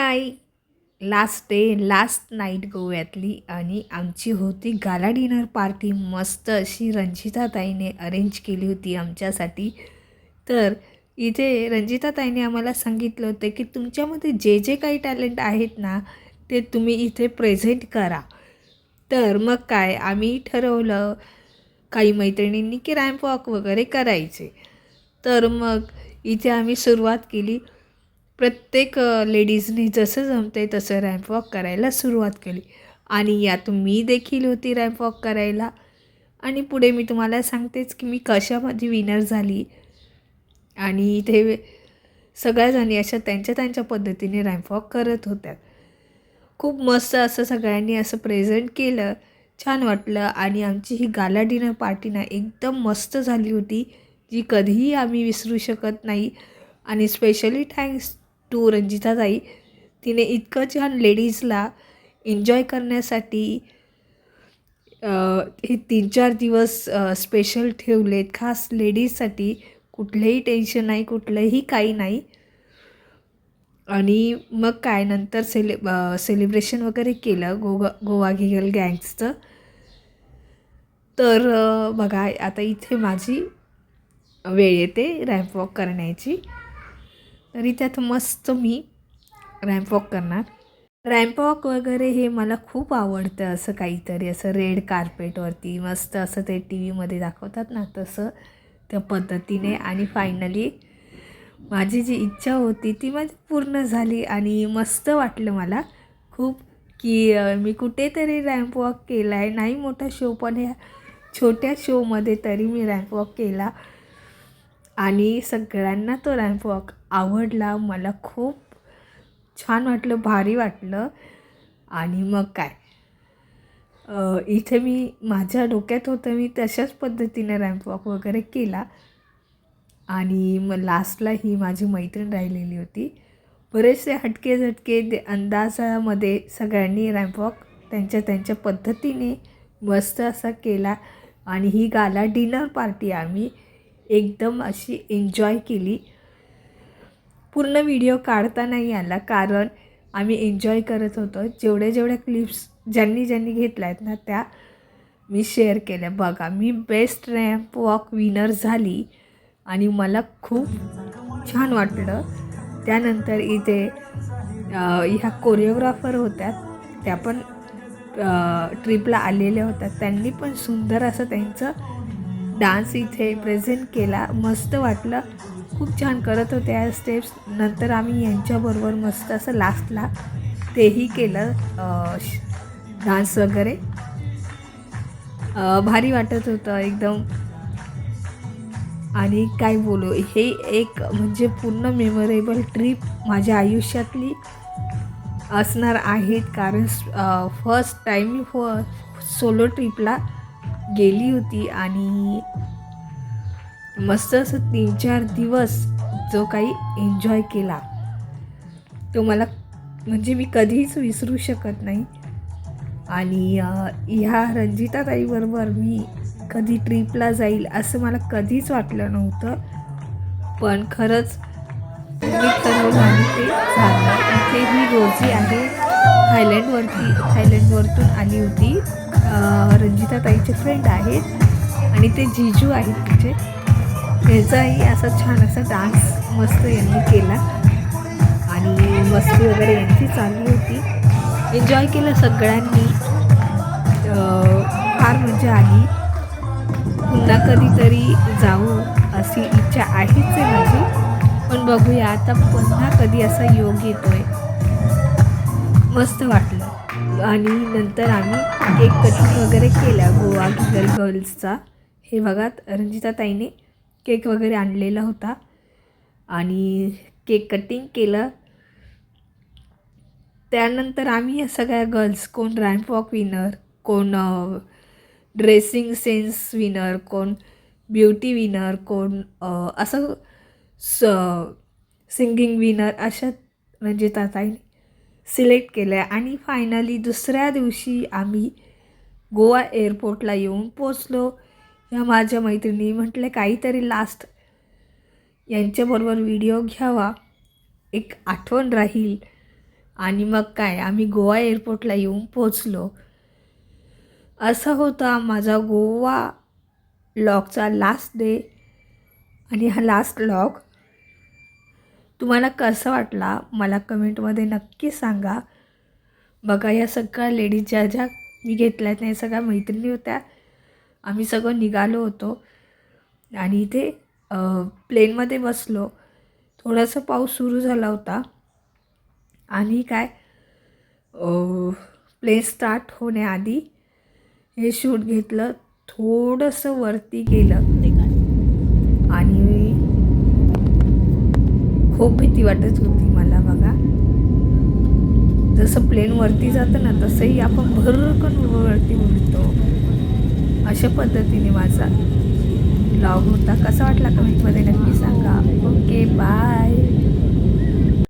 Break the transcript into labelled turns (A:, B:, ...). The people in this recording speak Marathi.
A: हाय. लास्ट डे लास्ट नाईट गोव्यातली आणि आमची होती गाला डिनर पार्टी. मस्त अशी रंजिताताईने अरेंज केली होती आमच्यासाठी. तर इथे रंजिताताईने आम्हाला सांगितलं होतं की तुमच्यामध्ये जे जे काही टॅलेंट आहेत ना ते तुम्ही इथे प्रेझेंट करा. तर मग काय आम्ही ठरवलं काही मैत्रिणींनी की रॅम्प वॉक वगैरे करायचे. तर मग इथे आम्ही सुरुवात केली. प्रत्येक लेडीजनी जसं जमते तसं रॅम्प वॉक करायला सुरुवात केली आणि यात मी देखील होती रॅम्प वॉक करायला. आणि पुढे मी तुम्हाला सांगतेच की मी कशामध्ये विनर झाली. आणि इथे सगळ्याजणी अशा त्यांच्या त्यांच्या पद्धतीने रॅम्प वॉक करत होत्या. खूप मस्त असं सगळ्यांनी असं प्रेझेंट केलं, छान वाटलं. आणि आमची ही गाला डिनर पार्टी ना एकदम मस्त झाली होती, जी कधीही आम्ही विसरू शकत नाही. आणि स्पेशली थँक्स टू रंजिताताई, तिने इतकं छान लेडीजला एन्जॉय करण्यासाठी हे 3-4 दिवस स्पेशल ठेवलेत खास लेडीजसाठी. कुठलंही टेन्शन नाही, कुठलंही काही नाही. आणि मग काय नंतर सेलिब्रेशन वगैरे केलं गोवा गिगल गँग्सचं. तर बघा आता इथे माझी वेळ येते रॅम्प वॉक करण्याची. तर इथे मस्त मी रॅम्प वॉक करणार. रॅम्प वॉक वगैरे हे मला खूप आवडतं. असं काहीतरी असं रेड कार्पेटवरती मस्त असं ते टी व्हीमध्ये दाखवतात ना तसं त्या पद्धतीने. आणि फायनली माझी जी इच्छा होती ती माझी पूर्ण झाली आणि मस्त वाटलं मला खूप की मी कुठेतरी रॅम्प वॉक केला आहे. नाही मोठा शो पण ह्या छोट्या शोमध्ये तरी मी रॅम्प वॉक केला आणि सगळ्यांना तो रॅम्प वॉक आवडला. मला खूप छान वाटलं, भारी वाटलं. आणि मग काय इथे मी माझ्या डोक्यात होतं मी तशाच पद्धतीने रॅम्प वॉक वगैरे केला. आणि मग लास्टला ही माझी मैत्रीण राहिलेली होती. बरेचसे हटके झटके अंदाजामध्ये सगळ्यांनी रॅम्प वॉक त्यांच्या त्यांच्या पद्धतीने मस्त असा केला. आणि ही गाला डिनर पार्टी आम्ही एकदम अशी एन्जॉय केली. पूर्ण व्हिडिओ काढता नाही आला कारण आम्ही एन्जॉय करत होतो. जेवढ्या क्लिप्स ज्यांनी ज्यांनी घेतल्या आहेत ना त्या मी शेअर केल्या. बघा मी बेस्ट रॅम्प वॉक विनर झाली आणि मला खूप छान वाटलं. त्यानंतर इथे ह्या कोरिओग्राफर होत्या, त्या पण ट्रिपला आलेल्या होत्या. त्यांनी पण सुंदर असं त्यांचं डान्स इथे प्रेझेंट केला. मस्त वाटलं, खूप छान करत होत्या स्टेप्स. नंतर आम्ही यांच्याबरोबर मस्त असं लास्टला तेही केलं डान्स वगैरे. भारी वाटत होतं एकदम. आणि काय बोलू, हे एक म्हणजे पूर्ण मेमोरेबल ट्रिप माझ्या आयुष्यातली असणार आहेत. कारण फर्स्ट टाईम मी सोलो ट्रिपला गेली होती आणि मस्त असं 3-4 दिवस जो काही एन्जॉय केला तो मला म्हणजे मी कधीच विसरू शकत नाही. आणि ह्या रंजिताताईबरोबर मी कधी ट्रिपला जाईल असं मला कधीच वाटलं नव्हतं. पण खरंच मी ठरवलं आणि ते झालं. इथे ही रोजी आहे, थायलंडवरतून आली होती. रंजिताताईचे फ्रेंड आहेत आणि ते जीजू आहेत तिचे. त्याचाही असा छान असा डान्स मस्त यांनी केला आणि मस्ती वगैरे यांची चालली होती. एन्जॉय केलं सगळ्यांनी. फार मजा आली. पुन्हा कधीतरी जाऊ अशी इच्छा आहेच आहे माझी. पण बघूया आता पुन्हा कधी असा योग येतोय. मस्त वाटलं. आणि नंतर आम्ही केक कटिंग वगैरे केला गोवा गिगल गर्ल्सचा. हे बघा रंजिताताईने केक वगैरे आणलेला होता आणि केक कटिंग केलं. त्यानंतर आम्ही या सगळ्या गर्ल्स कोण रॅम्प वॉक विनर, कोण ड्रेसिंग सेन्स विनर, कोण ब्युटी विनर, कोण असं सिंगिंग विनर अशा रंजिताताईने सिलेक्ट केल्या. आणि फायनली दुसऱ्या दिवशी आम्ही गोवा एअरपोर्टला येऊन पोचलो. ह्या माझ्या मैत्रिणी म्हटले काहीतरी लास्ट यांच्याबरोबर व्हिडिओ घ्यावा, एक आठवण राहील. आणि मग काय आम्ही गोवा एअरपोर्टला येऊन पोचलो. असा होता माझा गोवा लॉगचा लास्ट डे. आणि हा लास्ट लॉग तुम्हाला कसा वाटला मला कमेंटमध्ये नक्की सांगा. बघा या सगळ्या लेडीज ज्या ज्या मी घेतल्या त्या सगळ्या मैत्रिणी होत्या. आम्ही सगळं निघालो होतो आणि इथे प्लेनमध्ये बसलो. थोडासा पाऊस सुरू झाला होता आणि काय प्लेन स्टार्ट होण्याआधी हे शूट घेतलं. थोडंसं वरती गेलं आणि खूप भीती वाटत होती मला. बघा जसं प्लेन वरती जातं ना तसंही आपण भरकन वरती उडतो. अशा पद्धतीने माझा व्लॉग होता. कसा वाटला कमेंटमध्ये नक्की सांगा. Okay bye.